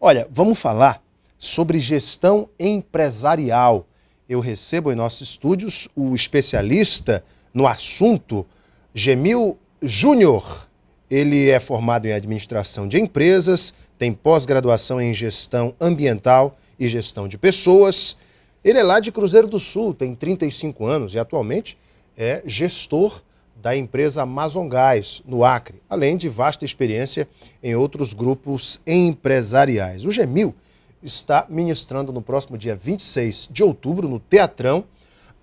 Olha, vamos falar sobre gestão empresarial. Eu recebo em nossos estúdios o especialista no assunto, Gemil Júnior. Ele é formado em administração de empresas, tem pós-graduação em gestão ambiental e gestão de pessoas. Ele é lá de Cruzeiro do Sul, tem 35 anos e atualmente é gestor da empresa Amazon Gás, no Acre, além de vasta experiência em outros grupos empresariais. O Gemil está ministrando no próximo dia 26 de outubro, no Teatrão,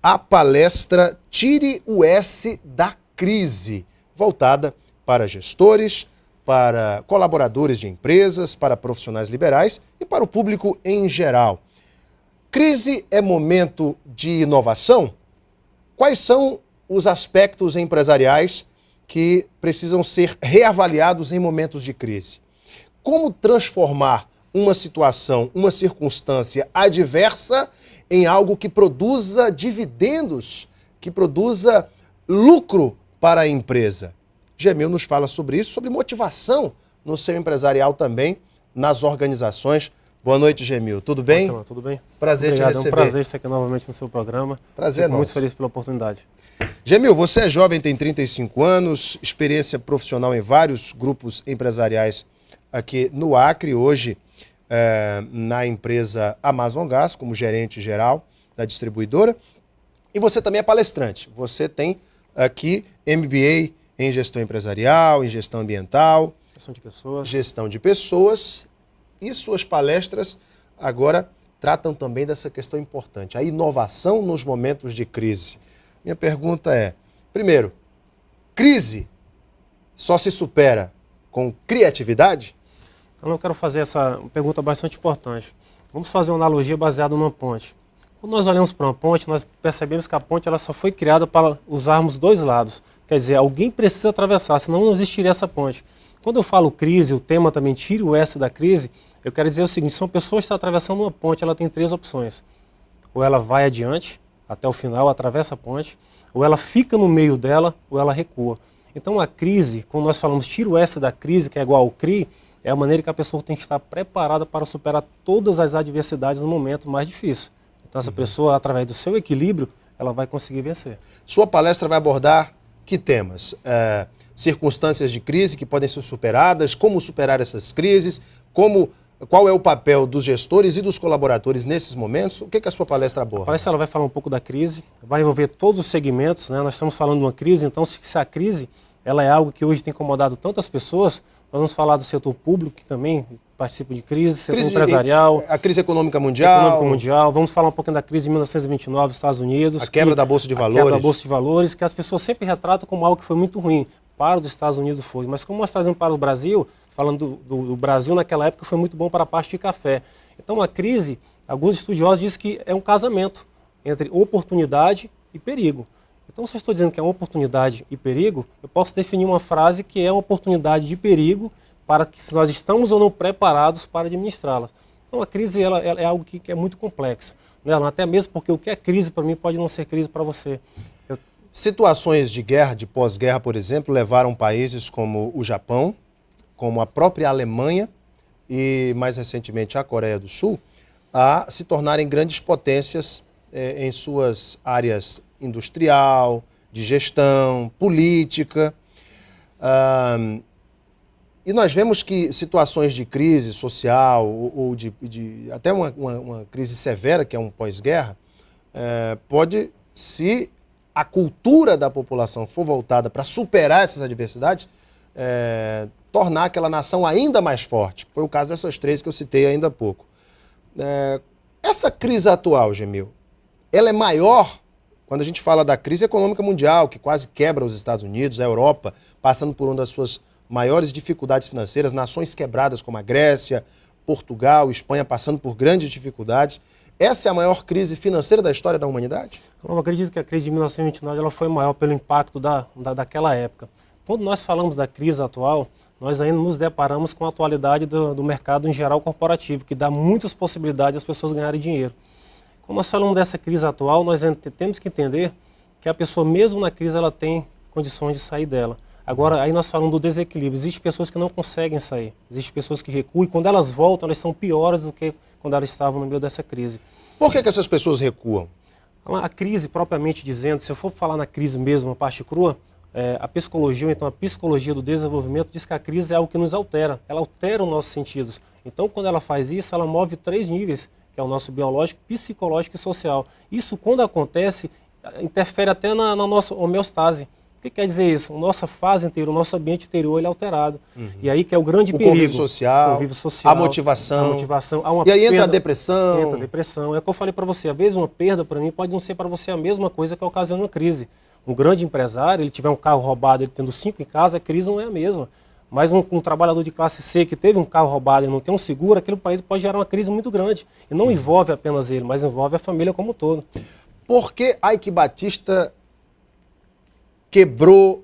a palestra Tire o S da Crise, voltada para gestores, para colaboradores de empresas, para profissionais liberais e para o público em geral. Crise é momento de inovação? Quais são os aspectos empresariais que precisam ser reavaliados em momentos de crise? Como transformar uma situação, uma circunstância adversa em algo que produza dividendos, que produza lucro para a empresa? Gemil nos fala sobre isso, sobre motivação no seu empresarial também, nas organizações. Boa noite, Gemil. Tudo bem? Ótimo, tudo bem? Prazer Obrigado, te receber. É um prazer estar aqui novamente no seu programa. Prazer é nosso. Muito feliz pela oportunidade. Gemil, você é jovem, tem 35 anos, experiência profissional em vários grupos empresariais aqui no Acre, hoje na empresa Amazon Gás, como gerente geral da distribuidora. E você também é palestrante. Você tem aqui MBA em gestão empresarial, em gestão ambiental, gestão de pessoas, e suas palestras agora tratam também dessa questão importante, a inovação nos momentos de crise. Minha pergunta é, primeiro, crise só se supera com criatividade? Então eu quero fazer essa pergunta bastante importante. Vamos fazer uma analogia baseada numa ponte. Quando nós olhamos para uma ponte, nós percebemos que a ponte ela só foi criada para usarmos dois lados. Quer dizer, alguém precisa atravessar, senão não existiria essa ponte. Quando eu falo crise, o tema também tire o S da crise, eu quero dizer o seguinte, se uma pessoa está atravessando uma ponte, ela tem três opções. Ou ela vai adiante, até o final, atravessa a ponte, ou ela fica no meio dela, ou ela recua. Então a crise, quando nós falamos tira o S da crise, que é igual ao CRI, é a maneira que a pessoa tem que estar preparada para superar todas as adversidades no momento mais difícil. Então essa pessoa, através do seu equilíbrio, ela vai conseguir vencer. Sua palestra vai abordar que temas? Circunstâncias de crise que podem ser superadas, como superar essas crises, qual é o papel dos gestores e dos colaboradores nesses momentos? O que a sua palestra aborda? A palestra ela vai falar um pouco da crise, vai envolver todos os segmentos, né? Nós estamos falando de uma crise, então se a crise ela é algo que hoje tem incomodado tantas pessoas, nós vamos falar do setor público, que também participa de crise, setor empresarial. A crise econômica mundial. Vamos falar um pouquinho da crise de 1929 nos Estados Unidos. A quebra da Bolsa de Valores. A quebra da Bolsa de Valores, que as pessoas sempre retratam como algo que foi muito ruim. Para os Estados Unidos foi, mas como nós trazemos para o Brasil, falando do Brasil naquela época, foi muito bom para a parte de café. Então a crise, alguns estudiosos dizem que é um casamento entre oportunidade e perigo. Então se eu estou dizendo que é uma oportunidade e perigo, eu posso definir uma frase que é uma oportunidade de perigo para que se nós estamos ou não preparados para administrá-la. Então a crise ela é algo que é muito complexo, né? Até mesmo porque o que é crise para mim pode não ser crise para você. Situações de guerra, de pós-guerra, por exemplo, levaram países como o Japão, como a própria Alemanha e, mais recentemente, a Coreia do Sul, a se tornarem grandes potências em suas áreas industrial, de gestão, política. E nós vemos que situações de crise social ou até uma crise severa, que é um pós-guerra, pode, se a cultura da população for voltada para superar essas adversidades, tornar aquela nação ainda mais forte. Foi o caso dessas três que eu citei ainda há pouco. Essa crise atual, Gemil, ela é maior quando a gente fala da crise econômica mundial, que quase quebra os Estados Unidos, a Europa, passando por uma das suas maiores dificuldades financeiras, nações quebradas como a Grécia, Portugal, Espanha, passando por grandes dificuldades. Essa é a maior crise financeira da história da humanidade? Eu acredito que a crise de 1929 ela foi maior pelo impacto daquela época. Quando nós falamos da crise atual, nós ainda nos deparamos com a atualidade do mercado em geral corporativo, que dá muitas possibilidades às pessoas ganharem dinheiro. Quando nós falamos dessa crise atual, nós temos que entender que a pessoa, mesmo na crise, ela tem condições de sair dela. Agora, aí nós falamos do desequilíbrio. Existem pessoas que não conseguem sair. Existem pessoas que recuam e quando elas voltam, elas são piores do que quando elas estavam no meio dessa crise. Por que essas pessoas recuam? A crise, propriamente dizendo, se eu for falar na crise mesmo, a parte crua, a psicologia, ou então a psicologia do desenvolvimento, diz que a crise é algo que nos altera. Ela altera os nossos sentidos. Então, quando ela faz isso, ela move 3 níveis, que é o nosso biológico, psicológico e social. Isso, quando acontece, interfere até na nossa homeostase. O que quer dizer isso? A nossa fase inteira, o nosso ambiente interior, ele é alterado. E aí que é o grande perigo. Convívio social, a motivação. E aí entra a depressão. Entra a depressão. É o que eu falei para você. Às vezes uma perda, para mim, pode não ser para você a mesma coisa que ocasiona uma crise. Um grande empresário, ele tiver um carro roubado, ele tendo 5 em casa, a crise não é a mesma. Mas um trabalhador de classe C que teve um carro roubado e não tem um seguro, aquilo para ele pode gerar uma crise muito grande. E não envolve apenas ele, mas envolve a família como um todo. Por que Eike Batista quebrou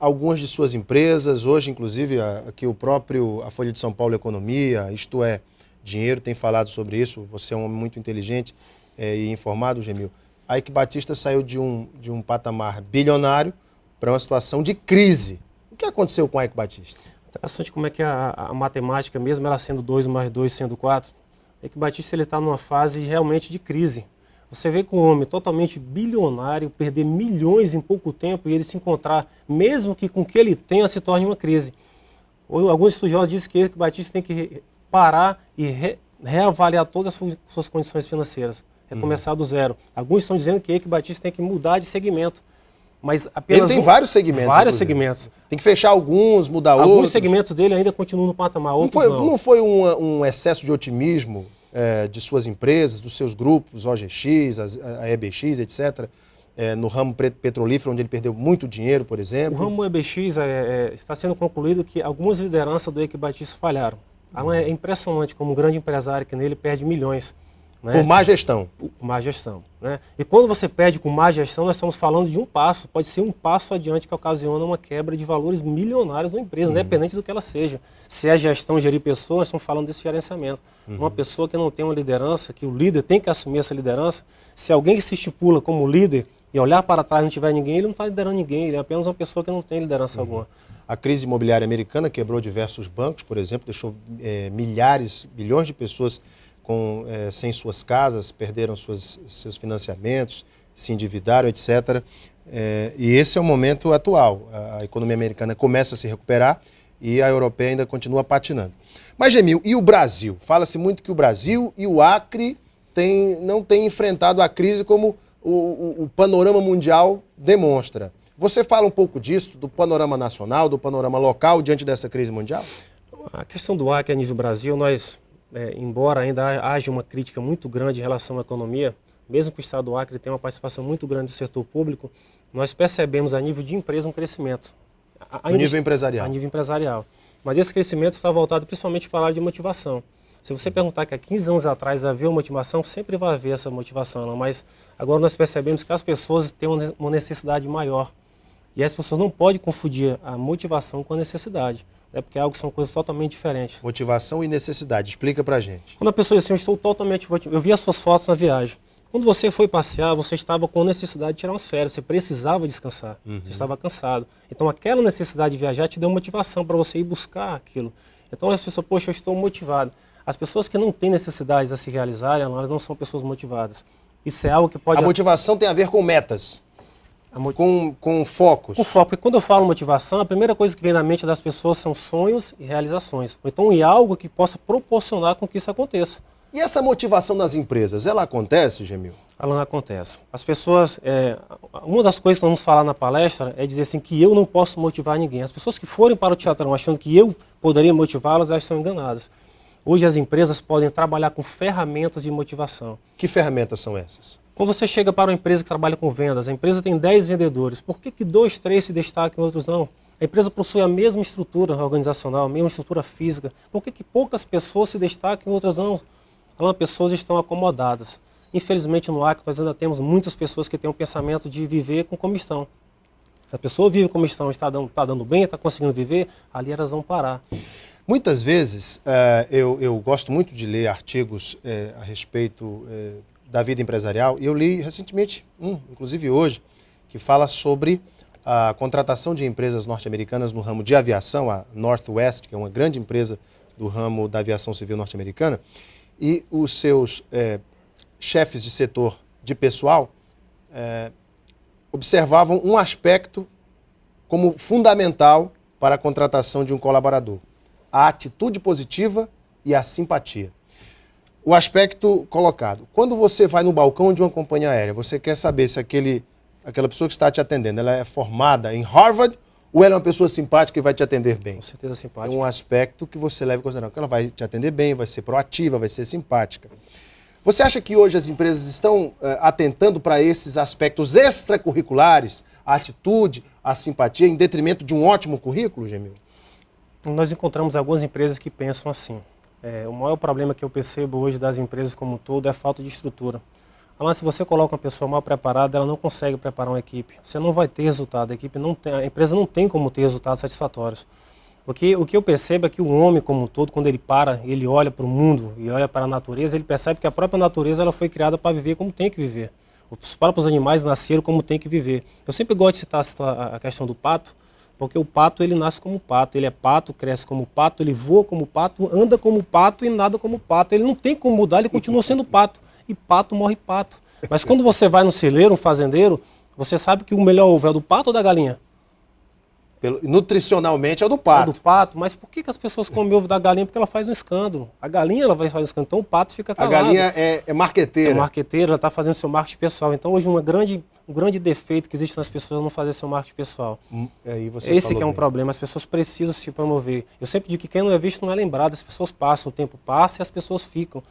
algumas de suas empresas? Hoje, inclusive, aqui a Folha de São Paulo Economia, Isto É Dinheiro, tem falado sobre isso. Você é um homem muito inteligente e informado, Gemil. Eike Batista saiu de um patamar bilionário para uma situação de crise. O que aconteceu com Eike Batista? Interessante como é que a matemática, mesmo ela sendo 2 mais 2 sendo 4, Eike Batista está numa fase realmente de crise. Você vê que um homem totalmente bilionário perder milhões em pouco tempo e ele se encontrar, mesmo que com o que ele tenha, se torne uma crise. Alguns estudiosos dizem que Eike Batista tem que parar e reavaliar todas as suas condições financeiras, recomeçar do zero. Alguns estão dizendo que Eike Batista tem que mudar de segmento. Mas apenas ele tem vários segmentos. Vários segmentos. Tem que fechar alguns, mudar outros. Alguns segmentos dele ainda continuam no patamar, outros não. Não foi um excesso de otimismo de suas empresas, dos seus grupos, OGX, a EBX, etc., no ramo petrolífero, onde ele perdeu muito dinheiro, por exemplo? O ramo EBX está sendo concluído que algumas lideranças do Eike Batista falharam. É impressionante como um grande empresário que nele perde milhões. Né? Por má gestão. Por má gestão. Né? E quando você perde com má gestão, nós estamos falando de um passo. Pode ser um passo adiante que ocasiona uma quebra de valores milionários na empresa, independente do que ela seja. Se é gestão, gerir pessoas, nós estamos falando desse gerenciamento. Uma pessoa que não tem uma liderança, que o líder tem que assumir essa liderança, se alguém que se estipula como líder e olhar para trás e não tiver ninguém, ele não está liderando ninguém, ele é apenas uma pessoa que não tem liderança alguma. A crise imobiliária americana quebrou diversos bancos, por exemplo, deixou bilhões de pessoas sem suas casas, perderam seus financiamentos, se endividaram, etc. E esse é o momento atual. A economia americana começa a se recuperar e a europeia ainda continua patinando. Mas, Gemil, e o Brasil? Fala-se muito que o Brasil e o Acre não têm enfrentado a crise como o panorama mundial demonstra. Você fala um pouco disso, do panorama nacional, do panorama local diante dessa crise mundial? A questão do Acre a nível do Brasil, embora ainda haja uma crítica muito grande em relação à economia, mesmo que o Estado do Acre tenha uma participação muito grande do setor público, nós percebemos a nível de empresa um crescimento. A nível empresarial. A nível empresarial. Mas esse crescimento está voltado principalmente para a área de motivação. Se você perguntar que há 15 anos atrás havia uma motivação, sempre vai haver essa motivação, mas agora nós percebemos que as pessoas têm uma necessidade maior. E as pessoas não podem confundir a motivação com a necessidade. Porque são coisas totalmente diferentes. Motivação e necessidade. Explica pra gente. Quando a pessoa diz assim, eu estou totalmente motivado, eu vi as suas fotos na viagem. Quando você foi passear, você estava com necessidade de tirar umas férias, você precisava descansar, você estava cansado. Então aquela necessidade de viajar te deu motivação para você ir buscar aquilo. Então as pessoas, poxa, eu estou motivado. As pessoas que não têm necessidades a se realizarem, elas não são pessoas motivadas. Isso é algo que pode... A motivação tem a ver com metas. Com focos. Com foco. Porque quando eu falo motivação, a primeira coisa que vem na mente das pessoas são sonhos e realizações. Ou então é algo que possa proporcionar com que isso aconteça. E essa motivação nas empresas, ela acontece, Gemil? Ela não acontece. As pessoas, uma das coisas que nós vamos falar na palestra é dizer assim que eu não posso motivar ninguém. As pessoas que forem para o teatrão achando que eu poderia motivá-las, elas estão enganadas. Hoje as empresas podem trabalhar com ferramentas de motivação. Que ferramentas são essas? Quando você chega para uma empresa que trabalha com vendas, a empresa tem 10 vendedores, por que 2, 3 se destacam e outros não? A empresa possui a mesma estrutura organizacional, a mesma estrutura física, por que poucas pessoas se destacam e outras não? As pessoas estão acomodadas. Infelizmente no Acre nós ainda temos muitas pessoas que têm o pensamento de viver com como estão. A pessoa vive como estão, está dando bem, está conseguindo viver, ali elas vão parar. Muitas vezes, eu gosto muito de ler artigos a respeito da vida empresarial, e eu li recentemente inclusive hoje, que fala sobre a contratação de empresas norte-americanas no ramo de aviação, a Northwest, que é uma grande empresa do ramo da aviação civil norte-americana, e os seus chefes de setor de pessoal observavam um aspecto como fundamental para a contratação de um colaborador: a atitude positiva e a simpatia. O aspecto colocado: quando você vai no balcão de uma companhia aérea, você quer saber se aquela pessoa que está te atendendo, ela é formada em Harvard ou ela é uma pessoa simpática e vai te atender bem? Com certeza simpática. É um aspecto que você leva em consideração, que ela vai te atender bem, vai ser proativa, vai ser simpática. Você acha que hoje as empresas estão atentando para esses aspectos extracurriculares, a atitude, a simpatia, em detrimento de um ótimo currículo, Gemil? Nós encontramos algumas empresas que pensam assim. O maior problema que eu percebo hoje das empresas como um todo é a falta de estrutura. Alan, se você coloca uma pessoa mal preparada, ela não consegue preparar uma equipe. Você não vai ter resultado, a empresa não tem como ter resultados satisfatórios. O que eu percebo é que o homem como um todo, quando ele para, ele olha para o mundo e olha para a natureza, ele percebe que a própria natureza ela foi criada para viver como tem que viver. Os próprios animais nasceram como tem que viver. Eu sempre gosto de citar a questão do pato, porque o pato ele nasce como pato, ele é pato, cresce como pato, ele voa como pato, anda como pato e nada como pato. Ele não tem como mudar, ele continua sendo pato. E pato morre pato. Mas quando você vai no celeiro, um fazendeiro, você sabe que o melhor ovo é o do pato ou da galinha? Nutricionalmente é o do pato. É do pato, mas por que as pessoas comem ovo da galinha? Porque ela faz um escândalo. A galinha ela vai fazer um escândalo, então o pato fica calado. A galinha é marqueteira. É marqueteira, ela está fazendo seu marketing pessoal. Então hoje um grande defeito que existe nas pessoas é não fazer seu marketing pessoal. Esse que é um problema, as pessoas precisam se promover. Eu sempre digo que quem não é visto não é lembrado, as pessoas passam, o tempo passa e as pessoas ficam.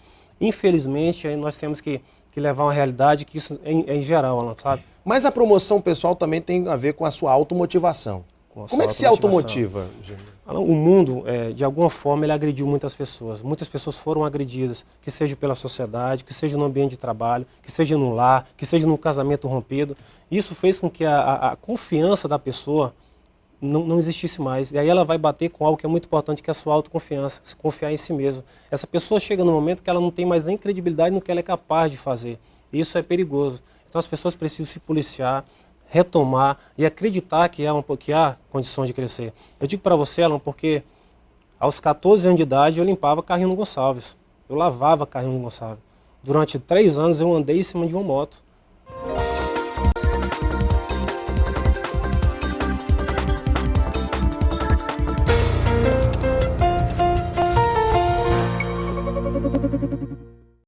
Infelizmente, aí nós temos que levar uma realidade que isso é em geral, Alan, sabe? Mas a promoção pessoal também tem a ver com a sua automotivação. Como é que se automotiva, Gemil? O mundo, de alguma forma, ele agrediu muitas pessoas. Muitas pessoas foram agredidas, que seja pela sociedade, que seja no ambiente de trabalho, que seja no lar, que seja num casamento rompido. Isso fez com que a confiança da pessoa não existisse mais. E aí ela vai bater com algo que é muito importante, que é a sua autoconfiança, se confiar em si mesmo. Essa pessoa chega num momento que ela não tem mais nem credibilidade no que ela é capaz de fazer. E isso é perigoso. Então as pessoas precisam se policiar, retomar e acreditar que há condição de crescer. Eu digo para você, Alan, porque aos 14 anos de idade eu limpava Carrinho Gonçalves. Eu lavava Carrinho Gonçalves. Durante 3 anos eu andei em cima de uma moto.